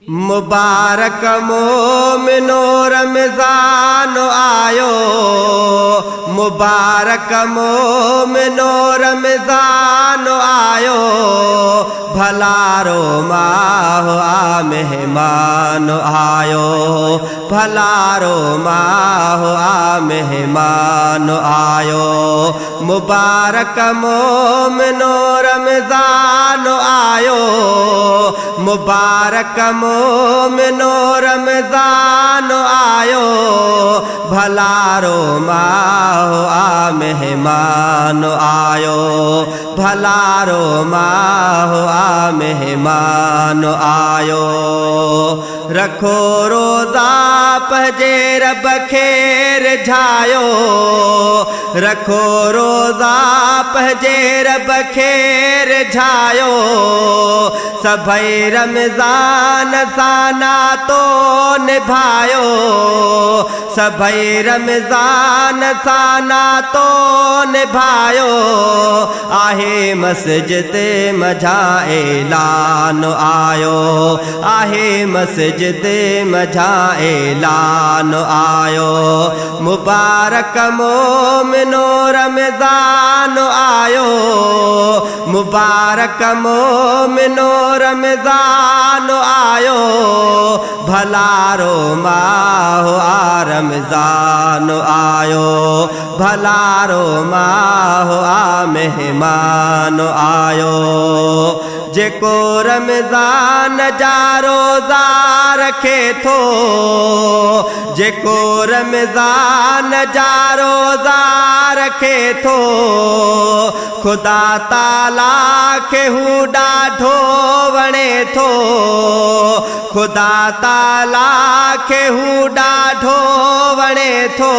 मुबारक मोमिनो रमज़ान आयो, मुबारक मोमिनो रमज़ान आयो। भलारो माह आ मेहमान आयो, भलारो माह आ मेहमान आयो। मुबारक मोमिनो रमज़ान आयो, मुबारक मोमिनो रमज़ान आयो। भलारो माह आ मेहमान आयो, भलारो माह आ मेहमान आयो। रखो रोज़ा पंहिंजे रब खे रिझायो, रखो रोज़ा पंहिंजे रब खे रिझायो। सभई रमज़ान सां नातो निभायो, सभई रमज़ान सां नातो निभायो। आहे मस्जिद मझा ऐलान आयो, आहे मस्जिद मझा ऐलान आयो। मुबारक मोमिनो रमज़ान आयो, मुबारक मोमिनो रमज़ान आयो। भलारो माह आ रमज़ान आयो, भलारो माह आ मेहमान आयो। जेको रमज़ान जा रोज़ा रखे थो, जेको रमज़ान जा रोज़ा रखे थो। खुदा ताला खे हू ॾाढो वणे थो, खुदा ताला खे हू ॾाढो वणे थो।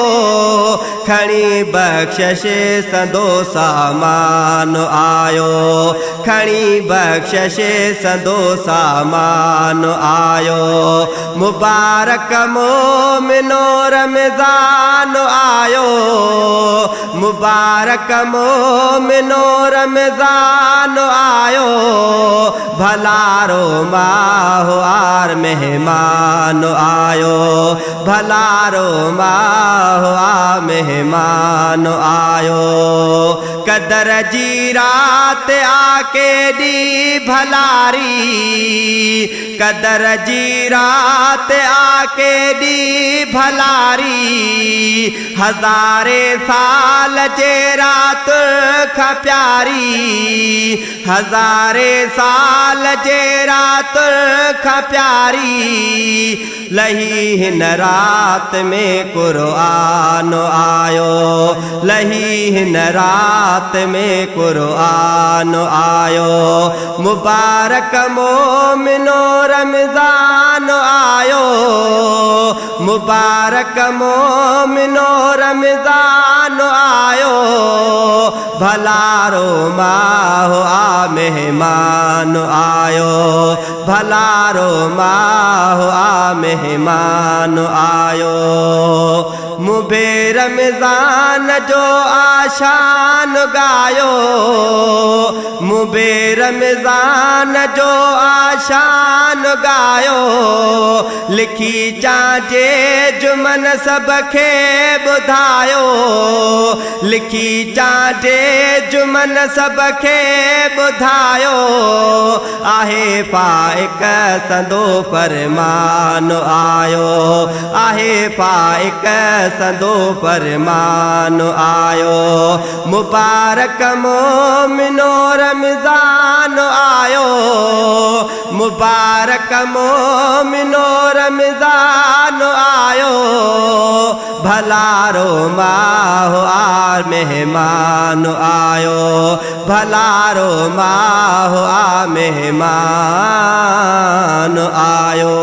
खणी बख़्शिश संदो सामान आयो, खणी बख़्शिश संदो सामान आयो। मुबारक मोमिनो रमज़ान आयो, मुबारक मोमिनो रमज़ान आयो। भलारो माह आर मेहमान आयो, भलारो माह आ मेहमान आयो। कदर जी रात आके दी भलारी, कदर जी रात आके दी भलारी। हज़ारे साल जे रात खां प्यारी, हज़ारे साल जे रात खां प्यारी। लही हिन रात में क़ुरआन आयो, लही हिन रात में क़ुरआन आयो। मुबारक मोमिनो रमज़ान आयो, मुबारक मोमिनो रमज़ान आयो। भलारो माह आ मेहमान आयो, भलारो माह आ मेहमान आयो। मुबे रमज़ान जो आशान गायो, मुबे रमज़ान जो आशान गायो। लिखी चांजे जुमन सब खे ॿुधायो, लिखी चांजे जुमन सब खे ॿुधायो। आहे पाइक संदो फरमान आयो, आहे पाइक संदो फरमान आयो। मुबारक मोमिनो रमज़ान आयो, मुबारक मोमिनो रमज़ान आयो। भलारो माह आ मेहमान आयो, भलारो माह आ मेहमान आयो।